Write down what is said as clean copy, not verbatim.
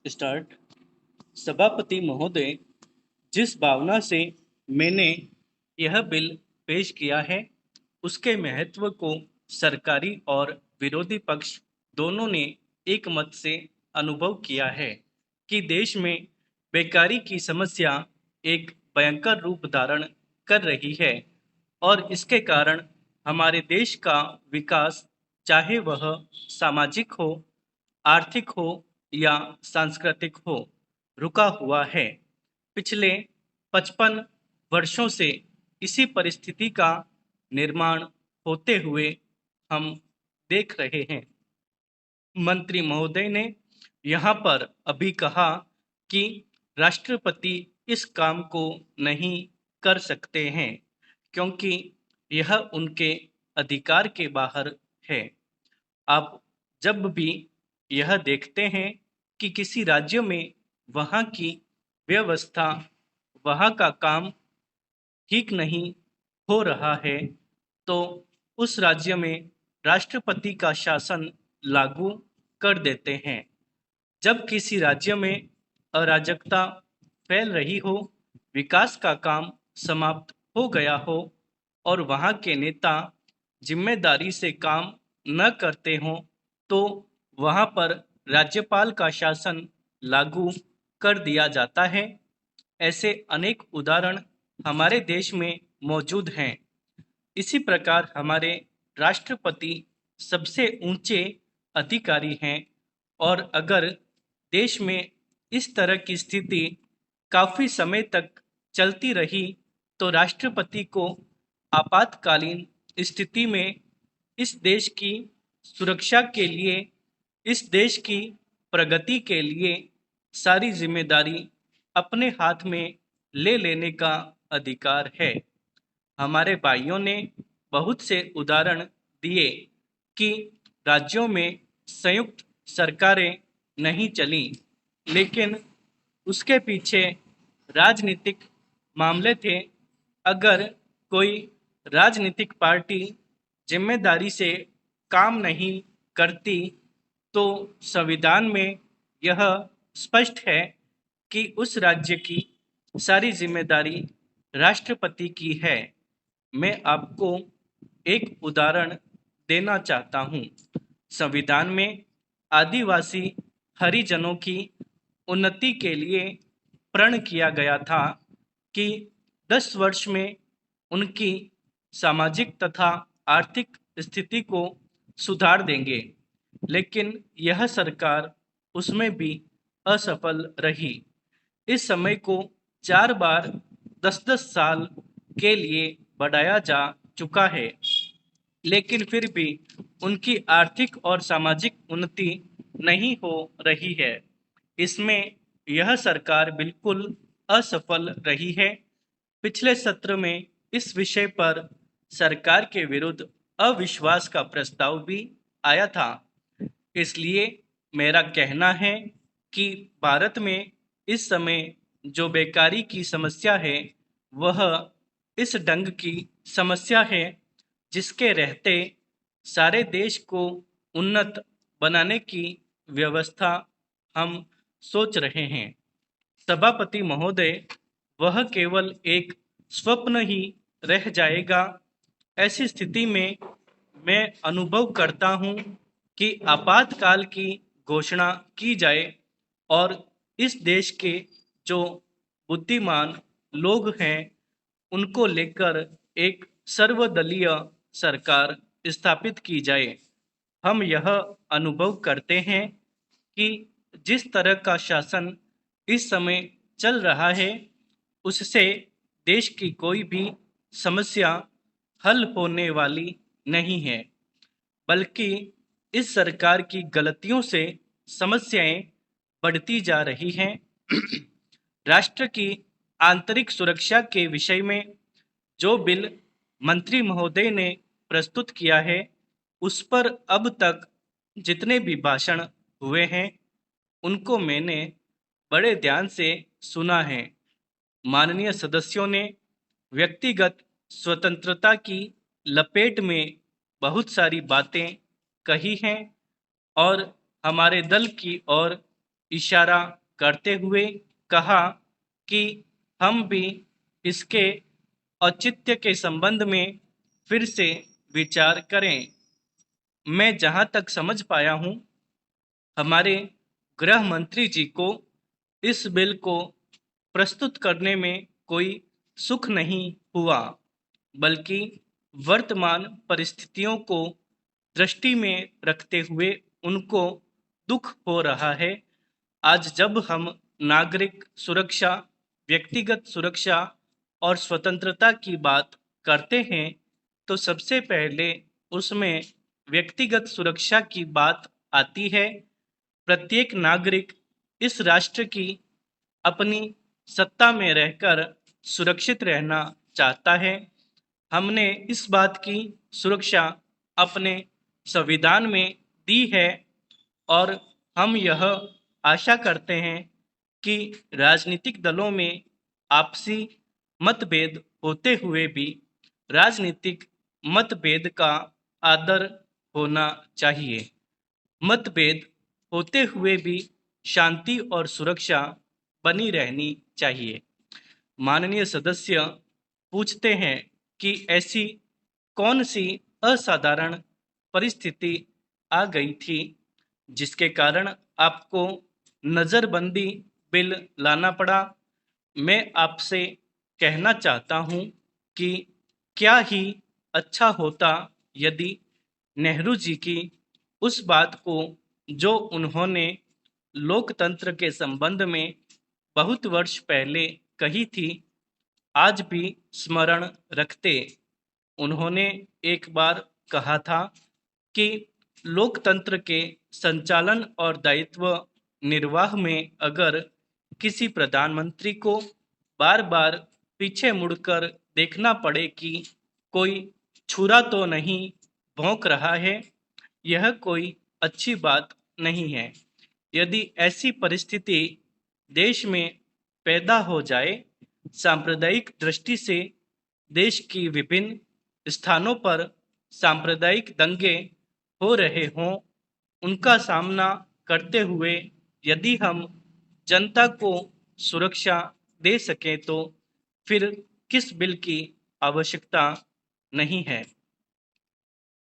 Start. सभापति महोदय, जिस भावना से मैंने यह बिल पेश किया है, उसके महत्व को सरकारी और विरोधी पक्ष दोनों ने एक मत से अनुभव किया है कि देश में बेकारी की समस्या एक भयंकर रूप धारण कर रही है और इसके कारण हमारे देश का विकास, चाहे वह सामाजिक हो, आर्थिक हो या सांस्कृतिक हो, रुका हुआ है। पिछले 55 वर्षों से इसी परिस्थिति का निर्माण होते हुए हम देख रहे हैं। मंत्री महोदय ने यहाँ पर अभी कहा कि राष्ट्रपति इस काम को नहीं कर सकते हैं क्योंकि यह उनके अधिकार के बाहर है। आप जब भी यह देखते हैं कि किसी राज्य में वहाँ की व्यवस्था, वहाँ का काम ठीक नहीं हो रहा है, तो उस राज्य में राष्ट्रपति का शासन लागू कर देते हैं। जब किसी राज्य में अराजकता फैल रही हो, विकास का काम समाप्त हो गया हो और वहाँ के नेता जिम्मेदारी से काम न करते हों, तो वहाँ पर राज्यपाल का शासन लागू कर दिया जाता है। ऐसे अनेक उदाहरण हमारे देश में मौजूद हैं। इसी प्रकार हमारे राष्ट्रपति सबसे ऊंचे अधिकारी हैं और अगर देश में इस तरह की स्थिति काफी समय तक चलती रही, तो राष्ट्रपति को आपातकालीन स्थिति में इस देश की सुरक्षा के लिए, इस देश की प्रगति के लिए सारी जिम्मेदारी अपने हाथ में ले लेने का अधिकार है। हमारे भाइयों ने बहुत से उदाहरण दिए कि राज्यों में संयुक्त सरकारें नहीं चली, लेकिन उसके पीछे राजनीतिक मामले थे। अगर कोई राजनीतिक पार्टी जिम्मेदारी से काम नहीं करती, तो संविधान में यह स्पष्ट है कि उस राज्य की सारी जिम्मेदारी राष्ट्रपति की है। मैं आपको एक उदाहरण देना चाहता हूँ। संविधान में आदिवासी हरिजनों की उन्नति के लिए प्रण किया गया था कि 10 वर्ष में उनकी सामाजिक तथा आर्थिक स्थिति को सुधार देंगे, लेकिन यह सरकार उसमें भी असफल रही। इस समय को 4 बार 10-10 साल के लिए बढ़ाया जा चुका है, लेकिन फिर भी उनकी आर्थिक और सामाजिक उन्नति नहीं हो रही है। इसमें यह सरकार बिल्कुल असफल रही है। पिछले सत्र में इस विषय पर सरकार के विरुद्ध अविश्वास का प्रस्ताव भी आया था। इसलिए मेरा कहना है कि भारत में इस समय जो बेकारी की समस्या है, वह इस ढंग की समस्या है जिसके रहते सारे देश को उन्नत बनाने की व्यवस्था हम सोच रहे हैं। सभापति महोदय, वह केवल एक स्वप्न ही रह जाएगा। ऐसी स्थिति में मैं अनुभव करता हूँ कि आपातकाल की घोषणा की जाए और इस देश के जो बुद्धिमान लोग हैं, उनको लेकर एक सर्वदलीय सरकार स्थापित की जाए। हम यह अनुभव करते हैं कि जिस तरह का शासन इस समय चल रहा है, उससे देश की कोई भी समस्या हल होने वाली नहीं है, बल्कि इस सरकार की गलतियों से समस्याएं बढ़ती जा रही हैं। राष्ट्र की आंतरिक सुरक्षा के विषय में जो बिल मंत्री महोदय ने प्रस्तुत किया है, उस पर अब तक जितने भी भाषण हुए हैं, उनको मैंने बड़े ध्यान से सुना है। माननीय सदस्यों ने व्यक्तिगत स्वतंत्रता की लपेट में बहुत सारी बातें कही हैं और हमारे दल की ओर इशारा करते हुए कहा कि हम भी इसके औचित्य के संबंध में फिर से विचार करें। मैं जहां तक समझ पाया हूं, हमारे गृह मंत्री जी को इस बिल को प्रस्तुत करने में कोई सुख नहीं हुआ, बल्कि वर्तमान परिस्थितियों को दृष्टि में रखते हुए उनको दुख हो रहा है। आज जब हम नागरिक सुरक्षा, व्यक्तिगत सुरक्षा और स्वतंत्रता की बात करते हैं, तो सबसे पहले उसमें व्यक्तिगत सुरक्षा की बात आती है। प्रत्येक नागरिक इस राष्ट्र की अपनी सत्ता में रहकर सुरक्षित रहना चाहता है। हमने इस बात की सुरक्षा अपने संविधान में दी है और हम यह आशा करते हैं कि राजनीतिक दलों में आपसी मतभेद होते हुए भी राजनीतिक मतभेद का आदर होना चाहिए। मतभेद होते हुए भी शांति और सुरक्षा बनी रहनी चाहिए। माननीय सदस्य पूछते हैं कि ऐसी कौन सी असाधारण परिस्थिति आ गई थी जिसके कारण आपको नज़रबंदी बिल लाना पड़ा। मैं आपसे कहना चाहता हूं कि क्या ही अच्छा होता यदि नेहरू जी की उस बात को, जो उन्होंने लोकतंत्र के संबंध में बहुत वर्ष पहले कही थी, आज भी स्मरण रखते। उन्होंने एक बार कहा था कि लोकतंत्र के संचालन और दायित्व निर्वाह में अगर किसी प्रधानमंत्री को बार बार पीछे मुड़कर देखना पड़े कि कोई छुरा तो नहीं भौंक रहा है, यह कोई अच्छी बात नहीं है। यदि ऐसी परिस्थिति देश में पैदा हो जाए, सांप्रदायिक दृष्टि से देश की विभिन्न स्थानों पर सांप्रदायिक दंगे हो रहे हों, उनका सामना करते हुए यदि हम जनता को सुरक्षा दे सकें, तो फिर किस बिल की आवश्यकता नहीं है।